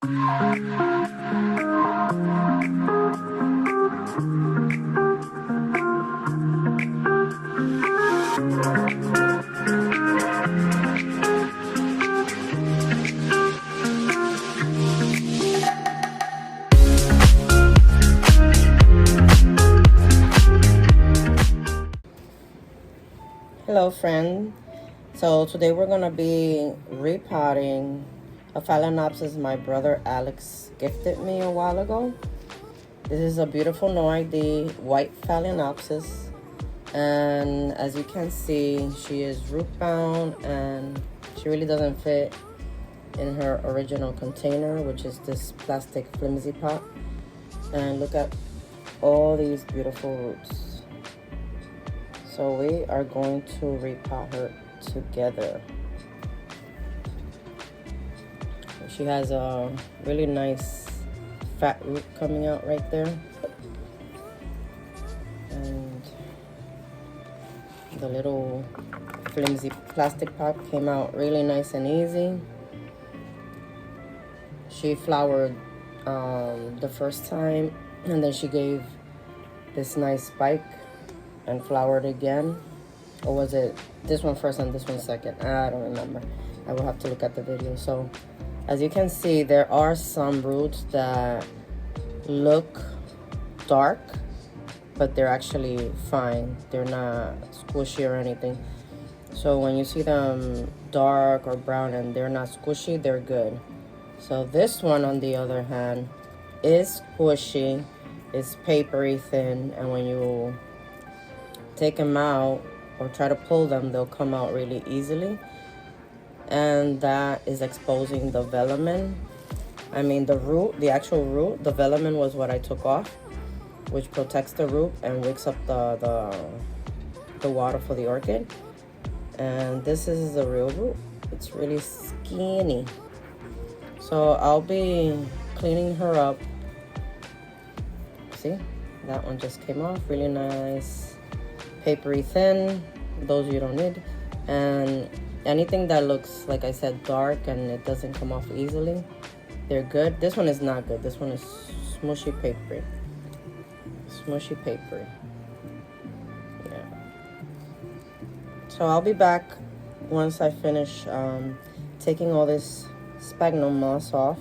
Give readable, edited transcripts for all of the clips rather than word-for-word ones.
Hello friend, so today we're going to be repotting a Phalaenopsis my brother Alex gifted me a while ago. This is a beautiful NOID white Phalaenopsis, and as you can see, she is root bound and she really doesn't fit in her original container, which is this plastic flimsy pot. And look at all these beautiful roots. So we are going to repot her together. She has a really nice fat root coming out right there. And the little flimsy plastic pot came out really nice and easy. She flowered the first time, and then she gave this nice spike and flowered again. Or was it this one first and this one second? I don't remember. I will have to look at the video. So as you can see, there are some roots that look dark, but they're actually fine. They're not squishy or anything. So when you see them dark or brown and they're not squishy, they're good. So this one, on the other hand, is squishy, it's papery thin, and when you take them out or try to pull them, they'll come out really easily, and that is exposing the velamen. I mean the root, the actual root. The velamen was what I took off, which protects the root and wicks up the water for the orchid. And this is the real root. It's really skinny. So I'll be cleaning her up. See, that one just came off really nice, papery thin. Those you don't need. And anything that looks, like I said, dark and it doesn't come off easily, they're good. This one is not good. This one is smushy papery. Smushy papery. Yeah. So I'll be back once I finish taking all this sphagnum moss off,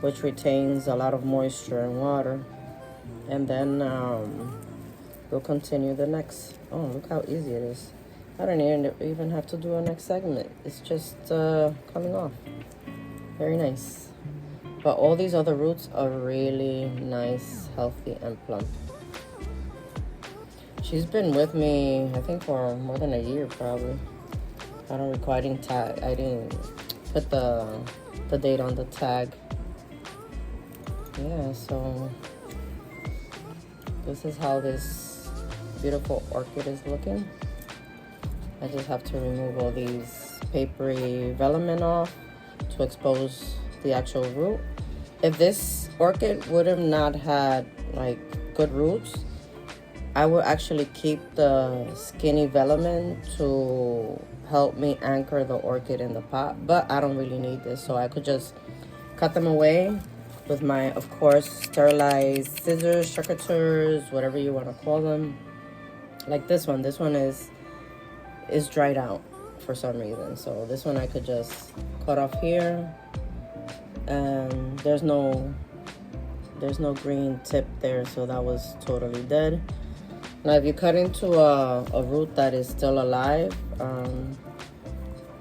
which retains a lot of moisture and water. And then we'll continue the next. Oh, look how easy it is. I don't even have to do a next segment. It's just coming off. Very nice. But all these other roots are really nice, healthy, and plump. She's been with me, I think, for more than a year, probably. I don't recall. I didn't put the date on the tag. Yeah, so this is how this beautiful orchid is looking. I just have to remove all these papery velamen off to expose the actual root. If this orchid would have not had like good roots, I would actually keep the skinny velamen to help me anchor the orchid in the pot, but I don't really need this, so I could just cut them away with my, of course, sterilized scissors, secateurs, whatever you want to call them. Like this one is dried out for some reason, so this one I could just cut off here, and there's no green tip there, so that was totally dead. Now if you cut into a root that is still alive,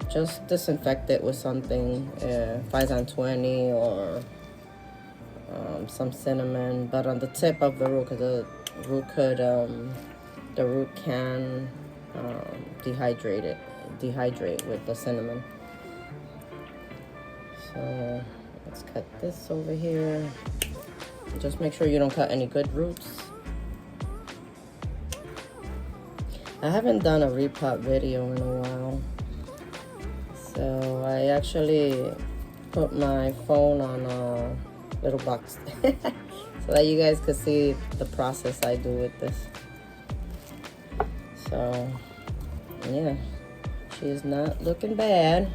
just disinfect it with something, 5-20 or some cinnamon, but on the tip of the root, because the root can dehydrate with the cinnamon. So let's cut this over here. Just make sure you don't cut any good roots. I haven't done a repot video in a while, so I actually put my phone on a little box so that you guys could see the process I do with this. So yeah, she is not looking bad.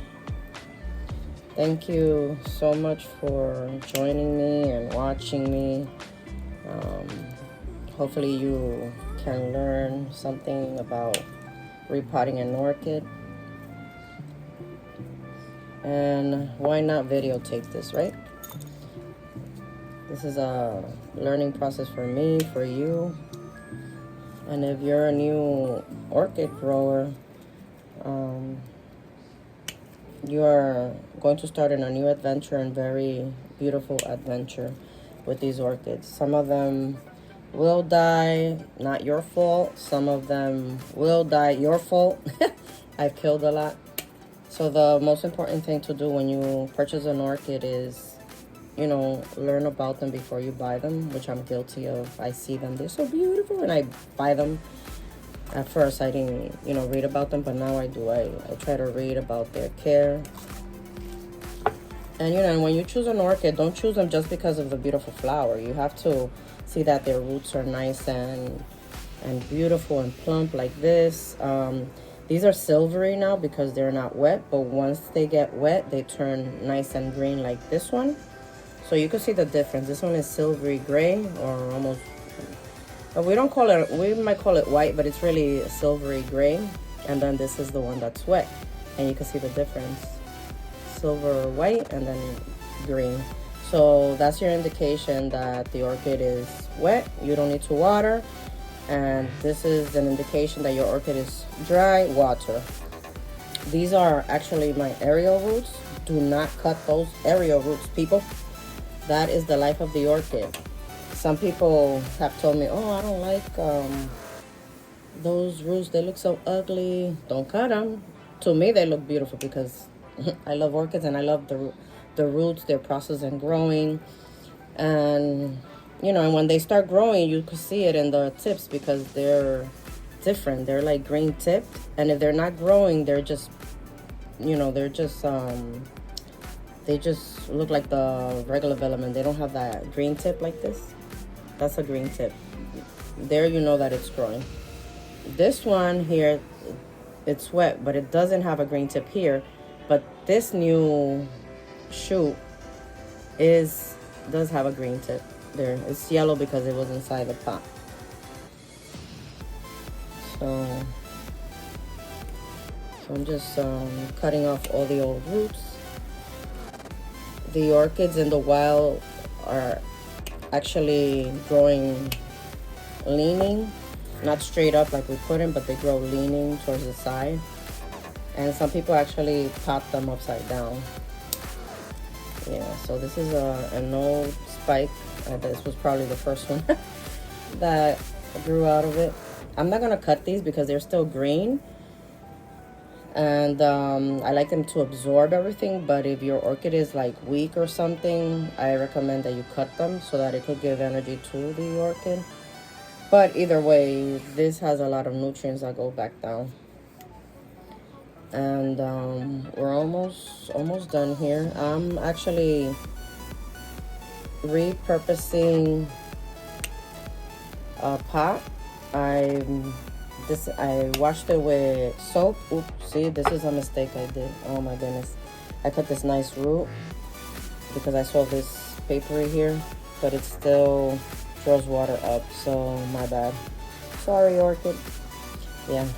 Thank you so much for joining me and watching me. Hopefully you can learn something about repotting an orchid. And why not videotape this, right? This is a learning process for me, for you. And if you're a new orchid grower, you are going to start in a new adventure, and very beautiful adventure with these orchids. Some of them will die, not your fault. Some of them will die, your fault. I've killed a lot. So the most important thing to do when you purchase an orchid is, you know, learn about them before you buy them, which I'm guilty of. I see them, they're so beautiful, and I buy them. At first, I didn't, you know, read about them, but now I do. I try to read about their care. And, you know, when you choose an orchid, don't choose them just because of the beautiful flower. You have to see that their roots are nice and beautiful and plump like this. These are silvery now because they're not wet, but once they get wet, they turn nice and green like this one. So you can see the difference. This one is silvery gray, or almost, we don't call it, we might call it white, but it's really silvery gray. And then this is the one that's wet, and you can see the difference. Silver white and then green. So that's your indication that the orchid is wet. You don't need to water. And this is an indication that your orchid is dry, water. These are actually my aerial roots. Do not cut those aerial roots, people. That is the life of the orchid. Some people have told me, oh, I don't like those roots. They look so ugly. Don't cut them. To me, they look beautiful because I love orchids, and I love the roots, their process in growing. And you know, and when they start growing, you can see it in the tips because they're different. They're like green tipped, and if they're not growing, they're just, you know, they're just they just look like the regular velamen. They don't have that green tip like this. That's a green tip. There you know that it's growing. This one here, it's wet, but it doesn't have a green tip here. But this new shoot does have a green tip. There, it's yellow because it was inside the pot. So I'm just cutting off all the old roots. The orchids in the wild are actually growing leaning, not straight up like we put them, but they grow leaning towards the side. And some people actually pot them upside down. Yeah, so this is an old spike. This was probably the first one that grew out of it. I'm not gonna cut these because they're still green, and I like them to absorb everything. But if your orchid is like weak or something, I recommend that you cut them so that it could give energy to the orchid. But either way, this has a lot of nutrients that go back down. And we're almost done here. I'm actually repurposing a pot. I washed it with soap. Oops, see, this is a mistake I did. Oh my goodness. I cut this nice root because I saw this papery here, but it still throws water up, so my bad. Sorry, orchid. Yeah.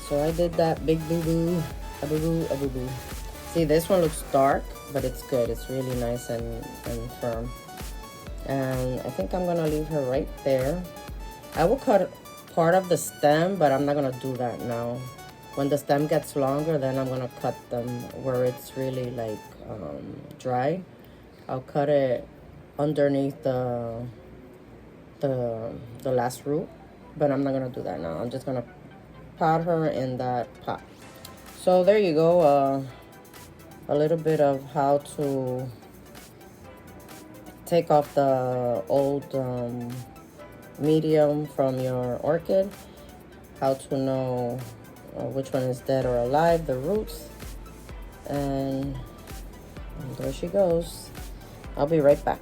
So I did that big boo-boo, a boo-boo, a boo-boo. See, this one looks dark, but it's good. It's really nice and firm. And I think I'm gonna leave her right there. I will cut part of the stem, but I'm not gonna do that now. When the stem gets longer, then I'm gonna cut them where it's really like dry. I'll cut it underneath the last root, but I'm not gonna do that now. I'm just gonna pot her in that pot. So there you go, a little bit of how to take off the old medium from your orchid, how to know which one is dead or alive, the roots, and there she goes. I'll be right back.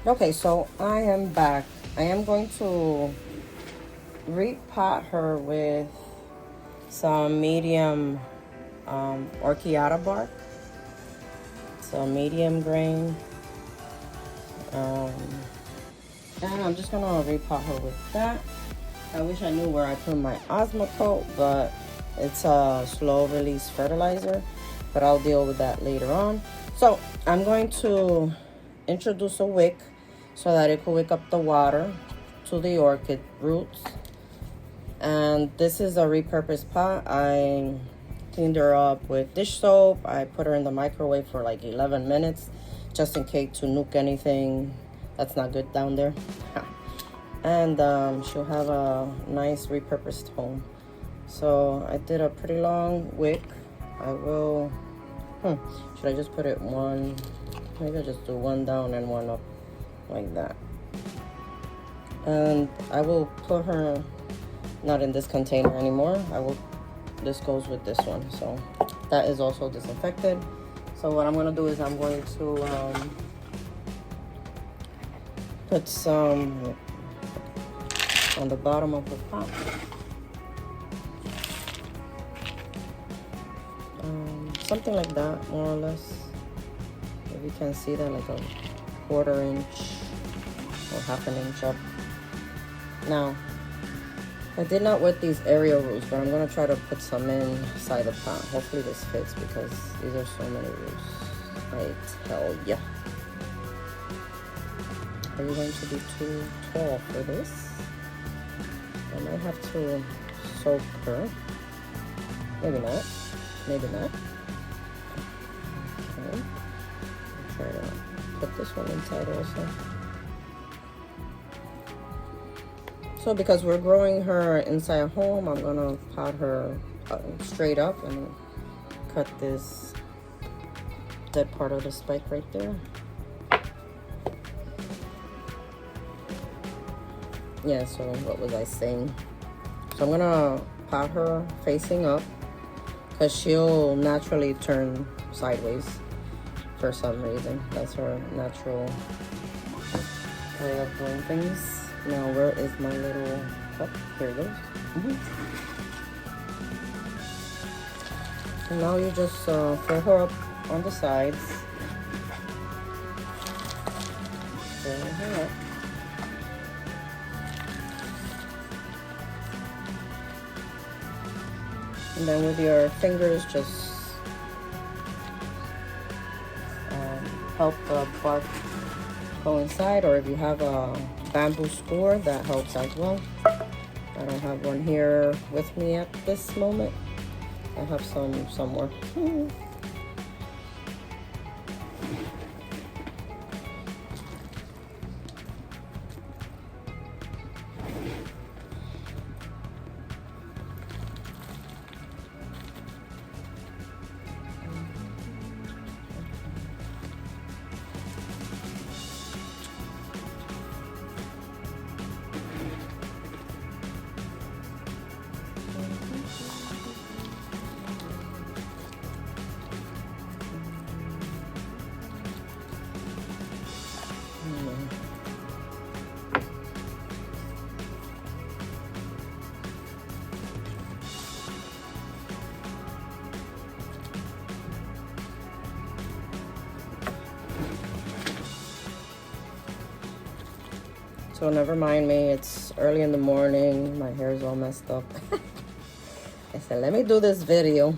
Okay, so I am back. I am going to repot her with some medium orchiata bark. So medium grain. And I'm just gonna repot her with that. I wish I knew where I put my Osmocote, but it's a slow release fertilizer, but I'll deal with that later on. So I'm going to introduce a wick so that it could wick up the water to the orchid roots. And this is a repurposed pot. I cleaned her up with dish soap. I put her in the microwave for like 11 minutes just in case to nuke anything that's not good down there. And she'll have a nice repurposed home. So I did a pretty long wick. I will, should I just put it one, maybe I'll just do one down and one up like that. And I will put her not in this container anymore. This goes with this one. So that is also disinfected. So what I'm gonna do is I'm going to put some on the bottom of the pot. Something like that, more or less. If you can see that, like a 1/4 inch or 1/2 inch up. Now, I did not wet these aerial roots, but I'm gonna try to put some inside the pot. Hopefully this fits because these are so many roots. I tell ya. Are you going to be too tall for this? I might have to soak her. Maybe not. Maybe not. Okay. I'll try to put this one inside also. So because we're growing her inside a home, I'm gonna pot her straight up and cut this dead part of the spike right there. Yeah, so what was I saying? So I'm gonna pot her facing up because she'll naturally turn sideways for some reason. That's her natural way of doing things. Now, where is my little cup? Here it goes. And now you just fill her up on the sides. Fill her up. And then with your fingers, just help the bark go inside, or if you have a bamboo score, that helps as well. I don't have one here with me at this moment. I have some somewhere. So never mind me, it's early in the morning, my hair is all messed up. I said, let me do this video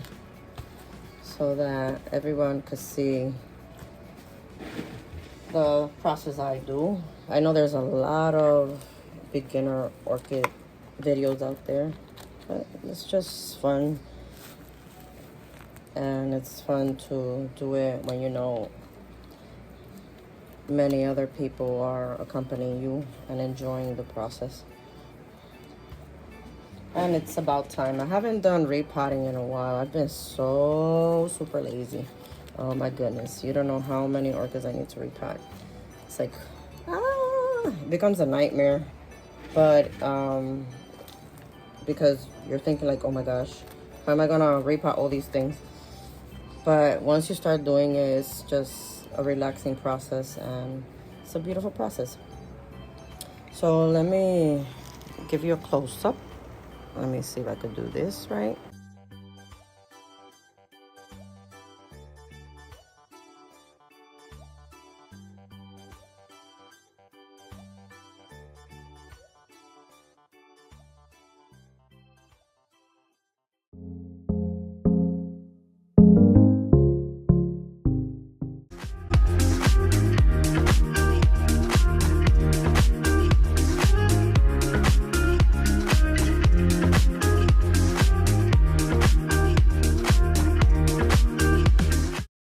so that everyone could see the process I do. I know there's a lot of beginner orchid videos out there, but it's just fun. And it's fun to do it when you know many other people are accompanying you and enjoying the process. And it's about time. I haven't done repotting in a while. I've been so super lazy. Oh my goodness. You don't know how many orchids I need to repot. It's like, it becomes a nightmare. But because you're thinking like, oh my gosh, how am I gonna repot all these things? But once you start doing it, it's just a relaxing process and it's a beautiful process. So let me give you a close-up. Let me see if I could do this right.